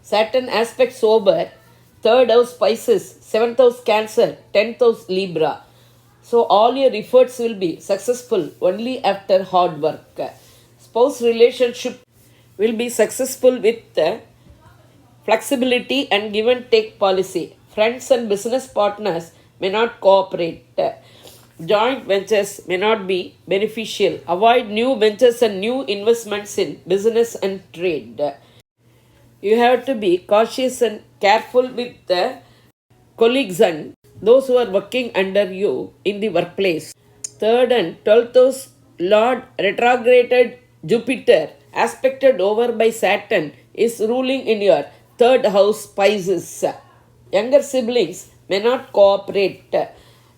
Saturn aspect sober, 3rd house Pisces, 7th house Cancer, 10th house Libra. So all your efforts will be successful only after hard work. Spouse relationship will be successful with flexibility and give and take policy. Friends and business partners may not cooperate. Joint ventures may not be beneficial. Avoid new ventures and new investments in business and trade. You have to be cautious and careful with the colleagues and those who are working under you in the workplace. 3rd and 12th house Lord retrograded Jupiter aspected over by Saturn is ruling in your 3rd house Pisces. Younger siblings may not cooperate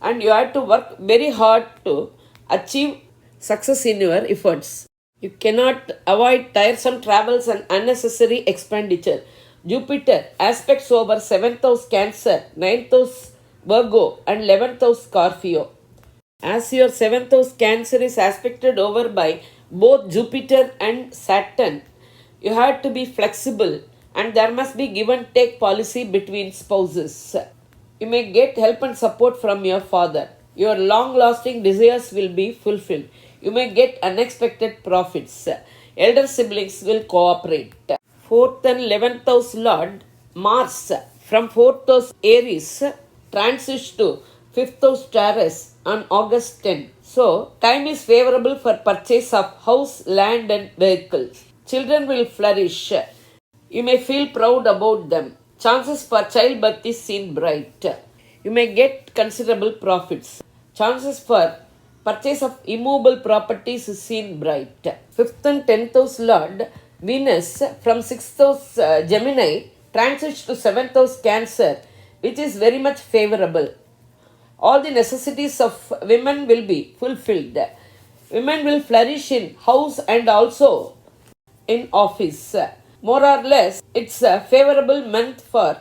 and you have to work very hard to achieve success in your efforts. You cannot avoid tiresome travels and unnecessary expenditure. Jupiter aspects over 7th house Cancer, 9th house Virgo and 11th house Scorpio. As your seventh house Cancer is aspected over by both Jupiter and Saturn, you have to be flexible and there must be give and take policy between spouses. You may get help and support from your father. Your long lasting desires will be fulfilled. You may get unexpected profits. Elder siblings will cooperate. 4th and 11th house Lord Mars from 4th house Aries transits to 5th house Taurus on August 10. So, time is favorable for purchase of house, land and vehicles. Children will flourish. You may feel proud about them. Chances for childbirth is seen bright. You may get considerable profits. Chances for purchase of immovable properties is seen bright. 5th and 10th house Lord Venus from 6th house Gemini transits to 7th house Cancer, which is very much favorable. All the necessities of women will be fulfilled. Women will flourish in house and also in office. More or less, it's a favorable month for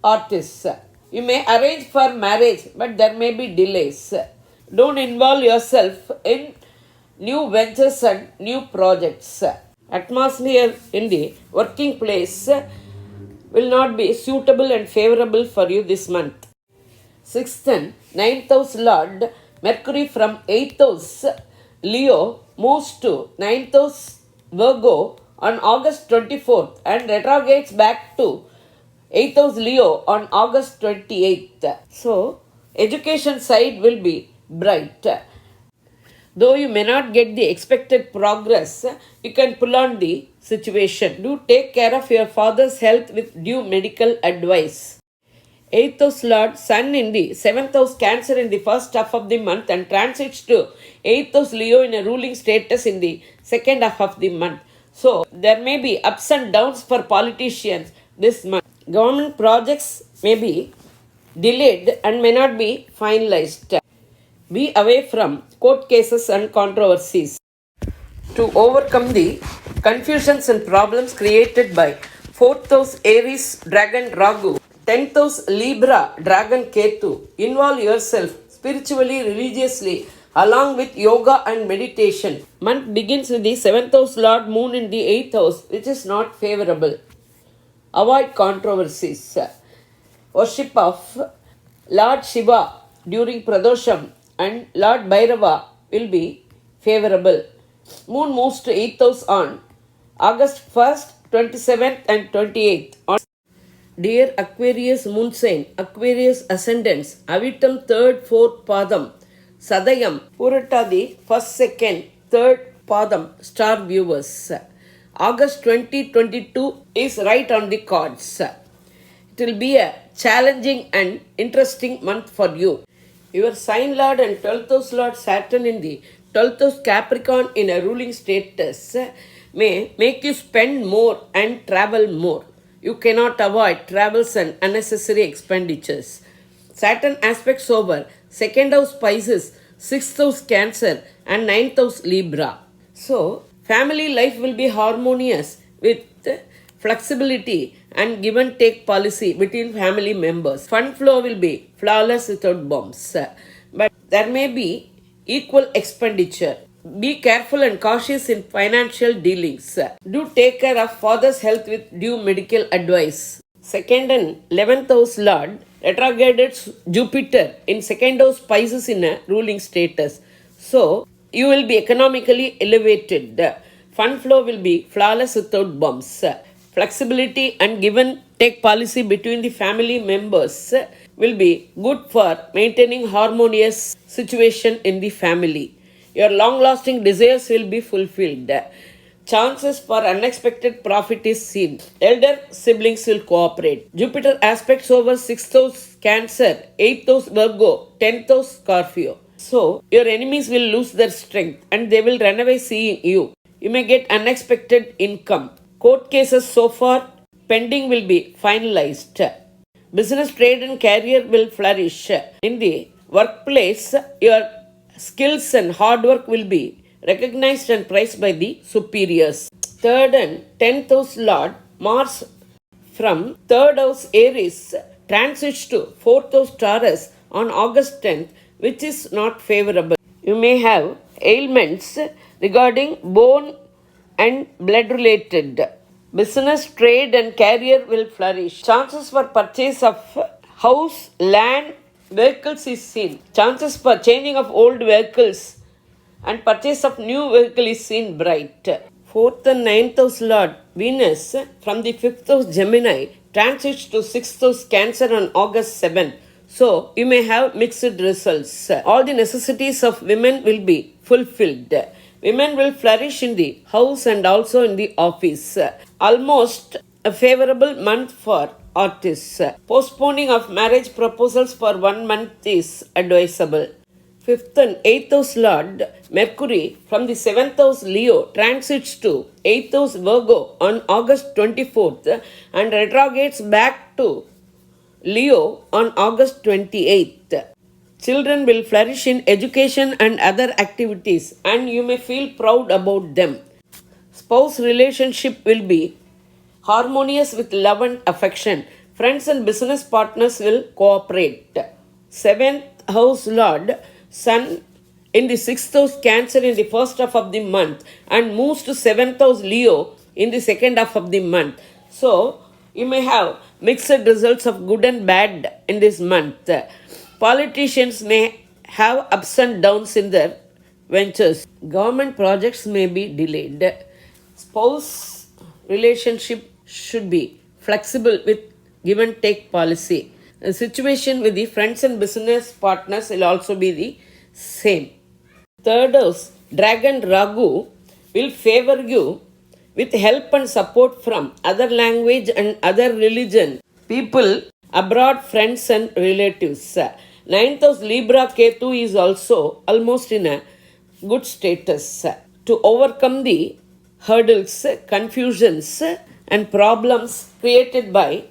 artists. You may arrange for marriage, but there may be delays. Don't involve yourself in new ventures and new projects. Atmosphere in the working place will not be suitable and favorable for you this month. 6th and 9th house Lord Mercury from 8th house Leo moves to 9th house Virgo on August 24th and retrogrades back to 8th house Leo on August 28th. So, education side will be bright. Though you may not get the expected progress, you can pull on the situation. Do take care of your father's health with due medical advice. 8th house Lord Sun in the 7th house Cancer in the first half of the month and transits to 8th house Leo in a ruling status in the second half of the month. So, there may be ups and downs for politicians this month. Government projects may be delayed and may not be finalized. Be away from court cases and controversies. To overcome the confusions and problems created by 4th house Aries Dragon Ragu, 10th house Libra Dragon Ketu, involve yourself spiritually, religiously, along with yoga and meditation. Month begins with the 7th house Lord Moon in the 8th house, which is not favorable. Avoid controversies. Worship of Lord Shiva during Pradosham and Lord Bhairava will be favorable. Moon moves to 8th house on August 1st, 27th and 28th. Dear Aquarius Moon sign, Aquarius Ascendants, Avitam 3rd, 4th Padam, Sadayam, Puratadi 1st, 2nd, 3rd Padam, star viewers. August 2022 is right on the cards. It will be a challenging and interesting month for you. Your sign lord and 12th house lord Saturn in the 12th house Capricorn in a ruling status may make you spend more and travel more. You cannot avoid travels and unnecessary expenditures. Saturn aspects over 2nd house Pisces, 6th house Cancer and 9th house Libra. So, family life will be harmonious with flexibility and give and take policy between family members. Fund flow will be flawless without bumps. But there may be equal expenditure. Be careful and cautious in financial dealings. Do take care of father's health with due medical advice. 2nd and 11th house Lord retrograded Jupiter in 2nd house Pisces in a ruling status. So, you will be economically elevated. Fund flow will be flawless without bumps. Flexibility and give and take policy between the family members will be good for maintaining harmonious situation in the family. Your long-lasting desires will be fulfilled. Chances for unexpected profit is seen. Elder siblings will cooperate. Jupiter aspects over 6th house Cancer, 8th house Virgo, 10th house Scorpio. So, your enemies will lose their strength and they will run away seeing you. You may get unexpected income. Court cases so far pending will be finalized. Business, trade and career will flourish. In the workplace, your skills and hard work will be recognized and praised by the superiors. 3rd and 10th house Lord Mars from 3rd house Aries transits to 4th house Taurus on August 10th, which is not favorable. You may have ailments regarding bone and blood related. Business, trade, and career will flourish. Chances for purchase of house, land, vehicles is seen. Chances for changing of old vehicles and purchase of new vehicle is seen bright. Fourth and ninth house Lord Venus from the fifth house Gemini transits to sixth house Cancer on August 7th. So you may have mixed results. All the necessities of women will be fulfilled. Women will flourish in the house and also in the office. Almost a favorable month for artists. Postponing of marriage proposals for 1 month is advisable. Fifth and eighth house Lord Mercury from the seventh house Leo transits to eighth house Virgo on August 24th and retrogrades back to Leo on August 28th. Children will flourish in education and other activities and you may feel proud about them. Spouse relationship will be harmonious with love and affection. Friends and business partners will cooperate. Seventh house Lord Sun in the sixth house Cancer in the first half of the month and moves to seventh house Leo in the second half of the month. So you may have mixed results of good and bad in this month. Politicians may have ups and downs in their ventures. Government projects may be delayed. Spouse relationship should be flexible with give and take policy. The situation with the friends and business partners will also be the same. Third house, Dragon Ragu will favor you with help and support from other language and other religion, people abroad, friends and relatives. Ninth house Libra Ketu is also almost in a good status. To overcome the hurdles, confusions and problems created by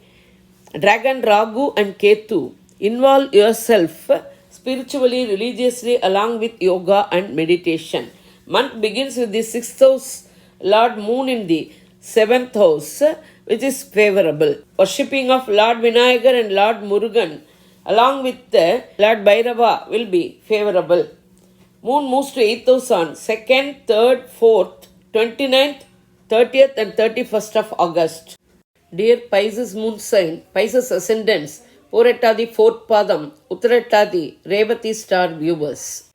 Dragon Ragu and Ketu, involve yourself spiritually, religiously along with yoga and meditation. Month begins with the sixth house Lord Moon in the seventh house, which is favorable. Worshipping of Lord Vinayagar and Lord Murugan along with Lord Bhairava will be favorable. Moon moves to 8th house on 2nd, 3rd, 4th, 29th, 30th and 31st of August. Dear Pisces moon sign, Pisces ascendants, Porattadi 4th Padam, Uttarattadi, Revati star viewers.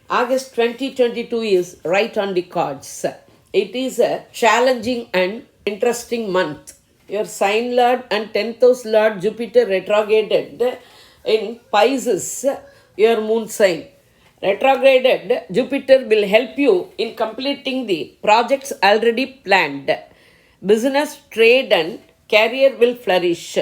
August 2022 is right on the cards. It is a challenging and interesting month. Your sign lord and 10th house lord Jupiter retrograded in Pisces, your moon sign. Retrograded Jupiter will help you in completing the projects already planned. Business, trade and career will flourish.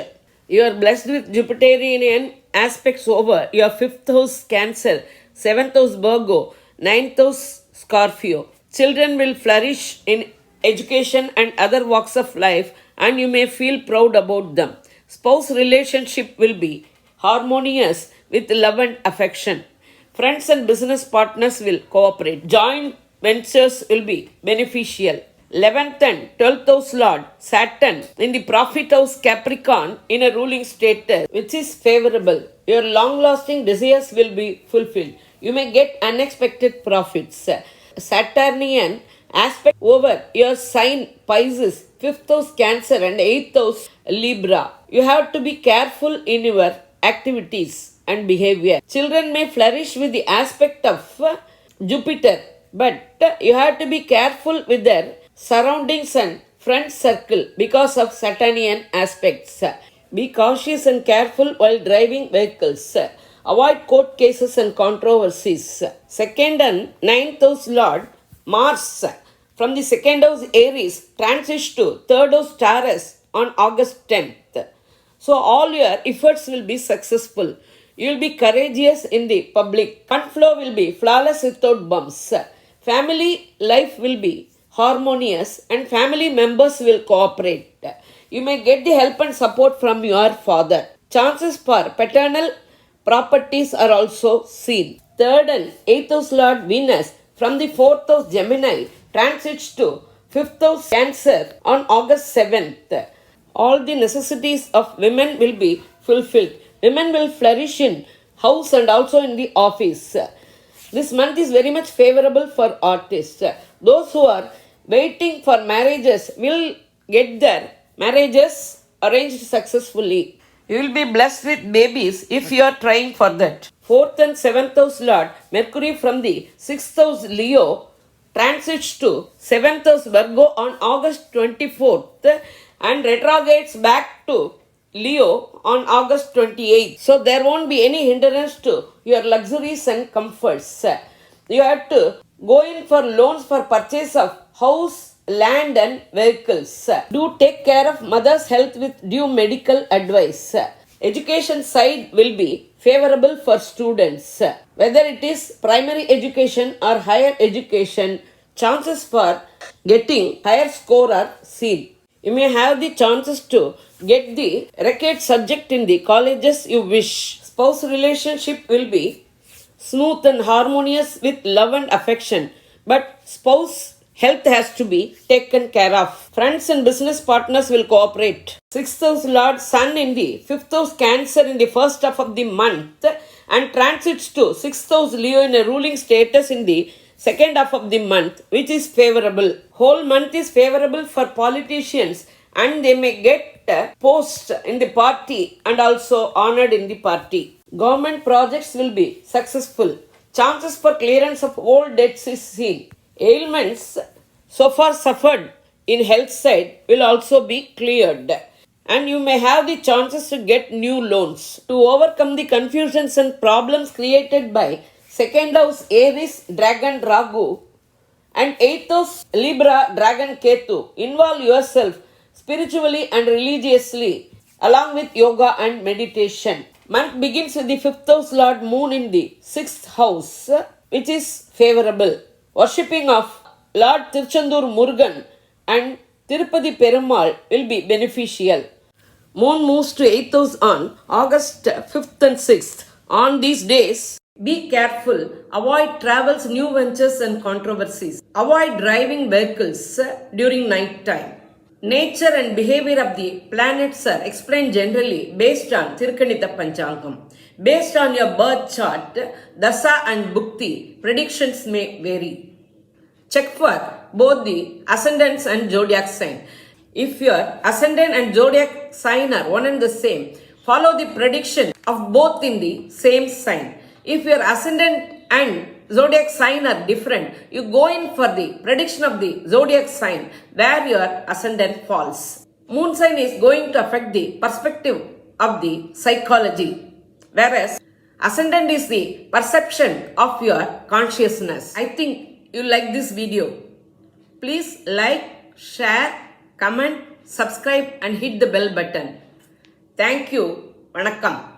You are blessed with Jupiterian aspects over your 5th house Cancer, 7th house Virgo, 9th house Scorpio. Children will flourish in education and other walks of life and you may feel proud about them. Spouse relationship will be harmonious with love and affection. Friends and business partners will cooperate. Joint ventures will be beneficial. 11th and 12th house Lord Saturn in the profit house Capricorn in a ruling status which is favorable. Your long-lasting desires will be fulfilled. You may get unexpected profits. Saturnian aspect over your sign Pisces, 5th house Cancer and 8th house Libra. You have to be careful in your activities and behavior. Children may flourish with the aspect of Jupiter, but you have to be careful with their surroundings and friend circle because of Saturnian aspects. Be cautious and careful while driving vehicles. Avoid court cases and controversies. 2nd and 9th house Lord Mars from the 2nd house Aries transits to 3rd house Taurus on August 10th. So all your efforts will be successful. You will be courageous in the public. Fund flow will be flawless without bumps. Family life will be harmonious and family members will cooperate. You may get the help and support from your father. Chances for paternal properties are also seen. 3rd and 8th house Lord Venus from the 4th house Gemini transits to 5th house Cancer on August 7th. All the necessities of women will be fulfilled. Women will flourish in house and also in the office. This month is very much favorable for artists. Those who are waiting for marriages will get their marriages arranged successfully. You will be blessed with babies if you are trying for that. 4th and 7th house Lord Mercury from the 6th house Leo transits to 7th house Virgo on August 24th and retrogrades back to Leo on August 28th. So there won't be any hindrance to your luxuries and comforts. You have to go in for loans for purchase of house, land and vehicles. Do take care of mother's health with due medical advice. Education side will be favorable for students. Whether it is primary education or higher education, chances for getting higher score are seen. You may have the chances to get the required subject in the colleges you wish. Spouse relationship will be smooth and harmonious with love and affection, but spouse health has to be taken care of. Friends and business partners will cooperate. 6th house Lord Sun in the 5th house Cancer in the first half of the month and transits to 6th house Leo in a ruling status in the second half of the month, which is favorable. Whole month is favorable for politicians and they may get post in the party and also honored in the party. Government projects will be successful. Chances for clearance of old debts is seen. Ailments so far suffered in health side will also be cleared. And you may have the chances to get new loans. To overcome the confusions and problems created by 2nd house Aries Dragon Ragu and 8th house Libra Dragon Ketu, involve yourself spiritually and religiously along with yoga and meditation. Month begins with the 5th house Lord Moon in the 6th house, which is favorable. Worshipping of Lord Tirchandur Murugan and Tirupati Perumal will be beneficial. Moon moves to 8th house on August 5th and 6th. On these days, be careful. Avoid travels, new ventures and controversies. Avoid driving vehicles during night time. Nature and behavior of the planets are explained generally based on Tirkanita Panchangam. Based on your birth chart, Dasa and Bhukti, predictions may vary. Check for both the ascendants and zodiac sign. If your ascendant and zodiac sign are one and the same, follow the prediction of both in the same sign. If your ascendant and zodiac sign are different, you go in for the prediction of the zodiac sign where your ascendant falls. Moon sign is going to affect the perspective of the psychology, whereas ascendant is the perception of your consciousness. I think you like this video. Please like, share, comment, subscribe and hit the bell button. Thank you. Vanakkam.